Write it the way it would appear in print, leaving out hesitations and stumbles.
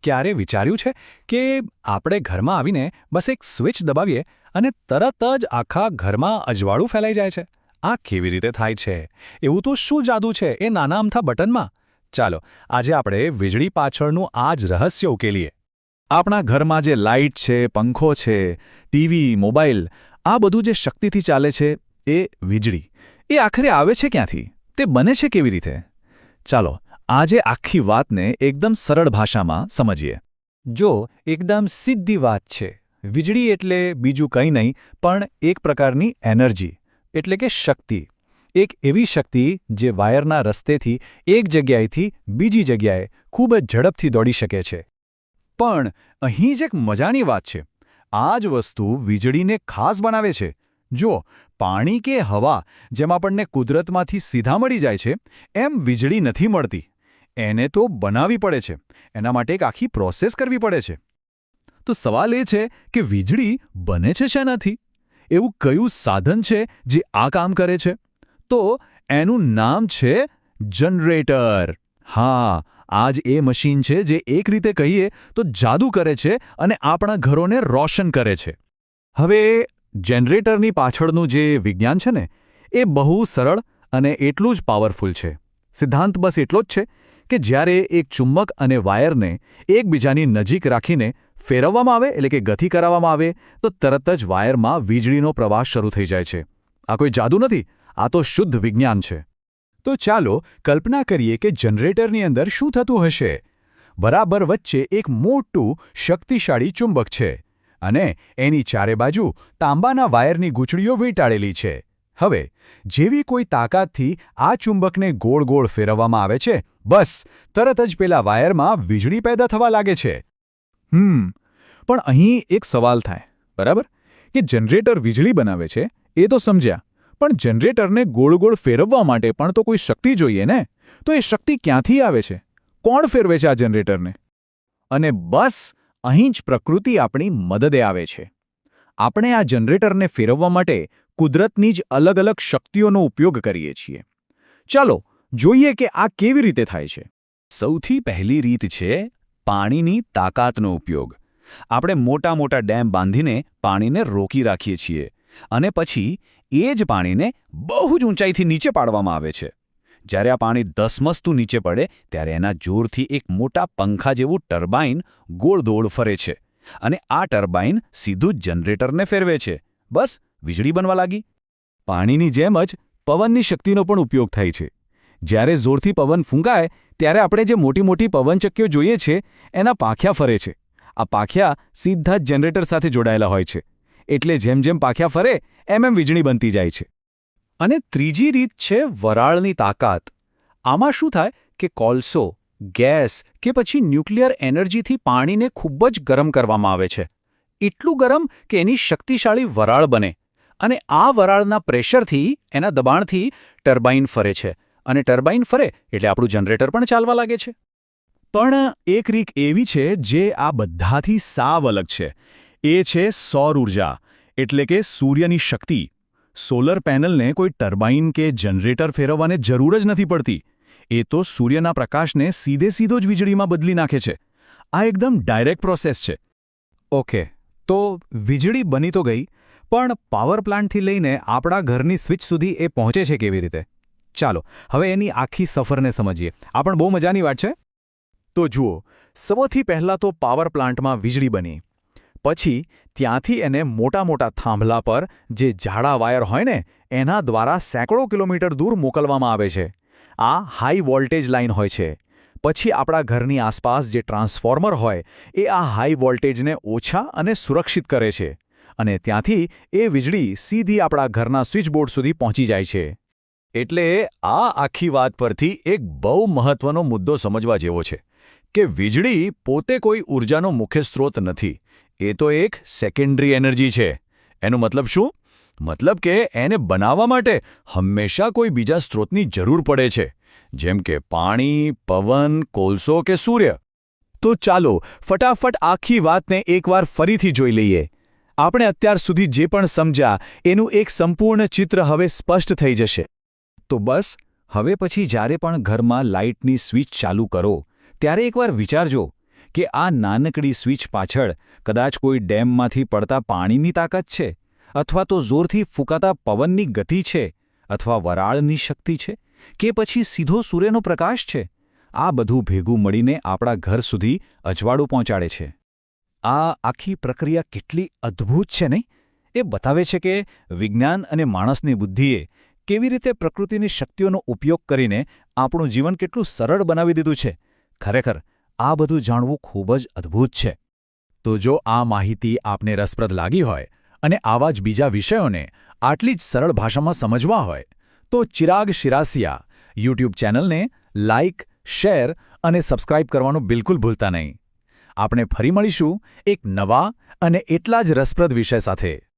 ક્યારે વિચાર્યું છે કે આપણે ઘરમાં આવીને બસ એક સ્વિચ દબાવીએ અને તરત જ આખા ઘરમાં અજવાળું ફેલાઈ જાય છે? આ કેવી રીતે થાય છે? એવું તો શું જાદુ છે એ નાના અમથા બટનમાં? ચાલો આજે આપણે વીજળી પાછળનું આ જ રહસ્ય ઉકેલીએ. આપણા ઘરમાં જે લાઇટ છે, પંખો છે, ટીવી, મોબાઈલ, આ બધું જે શક્તિથી ચાલે છે, એ વીજળી, એ આખરે આવે છે ક્યાંથી? તે બને છે કેવી રીતે? ચાલો આજે આખી વાતને એકદમ સરળ ભાષામાં સમજીએ. જો એકદમ સીધી વાત છે. વીજળી એટલે બીજું કંઈ નહીં પણ એક પ્રકારની એનર્જી, એટલે કે શક્તિ. એક એવી શક્તિ જે વાયરના રસ્તેથી એક જગ્યાએથી બીજી જગ્યાએ ખૂબ જ ઝડપથી દોડી શકે છે. પણ અહીં જ એક મજાની વાત છે. આ જ વસ્તુ વીજળીને ખાસ બનાવે છે. જો પાણી કે હવા જેમ આપણને કુદરતમાંથી સીધા મળી જાય છે, એમ વીજળી નથી મળતી. એને તો બનાવવી પડે છે. એના માટે એક આખી પ્રોસેસ કરવી પડે છે. તો સવાલ એ છે કે વીજળી બને છે શેનાથી? એવું કયું સાધન છે જે આ કામ કરે છે? તો એનું નામ છે જનરેટર. હા, આ જ એ મશીન છે જે એક રીતે કહીએ તો જાદુ કરે છે અને આપણા ઘરોને રોશન કરે છે. હવે જનરેટરની પાછળનું જે વિજ્ઞાન છે ને, એ બહુ સરળ અને એટલું જ પાવરફુલ છે. સિદ્ધાંત બસ એટલો જ છે કે જ્યારે એક ચુંબક અને વાયરને એકબીજાની નજીક રાખીને ફેરવવામાં આવે, એટલે કે ગતિ કરાવવામાં આવે, તો તરત જ વાયરમાં વીજળીનો પ્રવાહ શરૂ થઈ જાય છે. આ કોઈ જાદુ નથી, આ તો શુદ્ધ વિજ્ઞાન છે. તો ચાલો કલ્પના કરીએ કે જનરેટરની અંદર શું થતું હશે. બરાબર વચ્ચે એક મોટું શક્તિશાળી ચુંબક છે અને એની ચારે બાજુ તાંબાના વાયરની ગૂંચળીઓ વીંટાળેલી છે. હવે જેવી કોઈ તાકાતથી આ ચુંબકને ગોળ ગોળ ફેરવવામાં આવે છે, બસ તરત જ પેલા વાયરમાં વીજળી પેદા થવા લાગે છે. પણ અહીં એક સવાલ થાય, બરાબર? કે જનરેટર વીજળી બનાવે છે એ તો સમજ્યા, પણ જનરેટરને ગોળ ગોળ ફેરવવા માટે પણ તો કોઈ શક્તિ જોઈએ ને? તો એ શક્તિ ક્યાંથી આવે છે? કોણ ફેરવે છે આ જનરેટરને? અને બસ અહીં જ પ્રકૃતિ આપણી મદદે આવે છે. આપણે આ જનરેટરને ફેરવવા માટે કુદરતની જ અલગ અલગ શક્તિઓનો ઉપયોગ કરીએ છીએ. ચાલો જોઈએ કે આ કેવી રીતે થાય છે. સૌથી પહેલી રીત છે પાણીની તાકાતનો ઉપયોગ. આપણે મોટા મોટા ડેમ બાંધીને પાણીને રોકી રાખીએ છીએ અને પછી એ જ પાણીને બહુ જ ઊંચાઈથી નીચે પાડવામાં આવે છે. જ્યારે આ પાણી ધસમસતું નીચે પડે ત્યારે એના જોરથી એક મોટા પંખા જેવું ટર્બાઇન ગોળદોડ ફરે છે અને આ ટર્બાઇન સીધું જ જનરેટરને ફેરવે છે. બસ વીજળી બનવા લાગી. પાણીની જેમ જ પવનની શક્તિનો પણ ઉપયોગ થાય છે. જ્યારે જોરથી પવન ફૂંકાય ત્યારે આપણે જે મોટી મોટી પવનચક્કીઓ જોઈએ છે, એના પાંખિયા ફરે છે. આ પાંખિયા સીધા જ જનરેટર સાથે જોડાયેલા હોય છે. એટલે જેમ જેમ પાંખિયા ફરે એમ એમ વીજળી બનતી જાય છે. અને ત્રીજી રીત છે વરાળની તાકાત. આમાં શું થાય કે કોલસો, ગેસ કે પછી ન્યુક્લિયર એનર્જીથી પાણીને ખૂબ જ ગરમ કરવામાં આવે છે. એટલું ગરમ કે એની શક્તિશાળી વરાળ બને અને આ વરાળના પ્રેશરથી, એના દબાણથી ટર્બાઇન ફરે છે અને ટર્બાઇન ફરે એટલે આપણું જનરેટર પણ ચાલવા લાગે છે. પણ એક રીત એવી છે જે આ બધાથી સાવ અલગ છે. એ છે સૌર ઊર્જા, એટલે કે સૂર્યની શક્તિ. સોલર પેનલને કોઈ ટર્બાઇન કે જનરેટર ફેરવવાને જરૂર જ નથી પડતી. એ તો સૂર્યના પ્રકાશને સીધો જ વીજળીમાં બદલી નાખે છે. આ એકદમ ડાયરેક્ટ પ્રોસેસ છે. ઓકે, તો વીજળી બની તો ગઈ, પણ પાવર પ્લાન્ટથી લઈને આપણા ઘરની સ્વિચ સુધી એ પહોંચે છે કેવી રીતે? ચાલો હવે એની આખી સફરને સમજીએ. આ પણ બહુ મજાની વાત છે. તો જુઓ, સૌથી પહેલાં તો પાવર પ્લાન્ટમાં વીજળી બની. પછી ત્યાંથી એને મોટા મોટા થાંભલા પર જે જાડા વાયર હોય ને, એના દ્વારા સેંકડો કિલોમીટર દૂર મોકલવામાં આવે છે. આ હાઈ વોલ્ટેજ લાઇન હોય છે. પછી આપણા ઘરની આસપાસ જે ટ્રાન્સફોર્મર હોય એ આ હાઈ વોલ્ટેજને ઓછા અને સુરક્ષિત કરે છે અને ત્યાંથી એ વીજળી સીધી આપણા ઘરના સ્વિચબોર્ડ સુધી પહોંચી જાય છે. એટલે આ આખી વાત પરથી એક બહુ મહત્વનો મુદ્દો સમજવા જેવો છે કે વીજળી પોતે કોઈ ઊર્જાનો મુખ્ય સ્ત્રોત નથી. એ તો એક સેકન્ડરી એનર્જી છે. એનો મતલબ શું? મતલબ કે એને બનાવવા માટે હંમેશા કોઈ બીજા સ્ત્રોતની જરૂર પડે છે, જેમ કે પાણી, પવન, કોલસો કે સૂર્ય. તો ચાલો ફટાફટ આખી વાતને એકવાર ફરીથી જોઈ લઈએ. આપણે અત્યાર સુધી જે પણ સમજ્યા એનું એક સંપૂર્ણ ચિત્ર હવે સ્પષ્ટ થઈ જશે. તો બસ હવે પછી જ્યારે પણ ઘરમાં લાઇટની સ્વિચ ચાલુ કરો ત્યારે એકવાર વિચારજો કે આ નાનકડી સ્વિચ પાછળ કદાચ કોઈ ડેમમાંથી પડતા પાણીની તાકાત છે, અથવા તો જોરથી ફૂંકાતા પવનની ગતિ છે, અથવા વરાળની શક્તિ છે, કે પછી સીધો સૂર્યનો પ્રકાશ છે? આ બધું ભેગું મળીને આપણા ઘર સુધી અજવાળું પહોંચાડે છે. આ આખી પ્રક્રિયા કેટલી અદ્ભુત છે નહીં? એ બતાવે છે કે વિજ્ઞાન અને માણસની બુદ્ધિએ કેવી રીતે પ્રકૃતિની શક્તિઓનો ઉપયોગ કરીને આપણું જીવન કેટલું સરળ બનાવી દીધું છે. ખરેખર આ બધું જાણવું ખૂબ જ અદ્ભુત છે. તો જો આ માહિતી આપને રસપ્રદ લાગી હોય અને આવા જ બીજા વિષયોને આટલી જ સરળ ભાષામાં સમજવા હોય તો ચિરાગ શિરાસિયા યુટ્યુબ ચેનલને લાઇક, શેર અને સબસ્ક્રાઇબ કરવાનું બિલકુલ ભૂલતા નહીં. આપણે ફરી મળીશું એક નવા અને એટલા જ રસપ્રદ વિષય સાથે.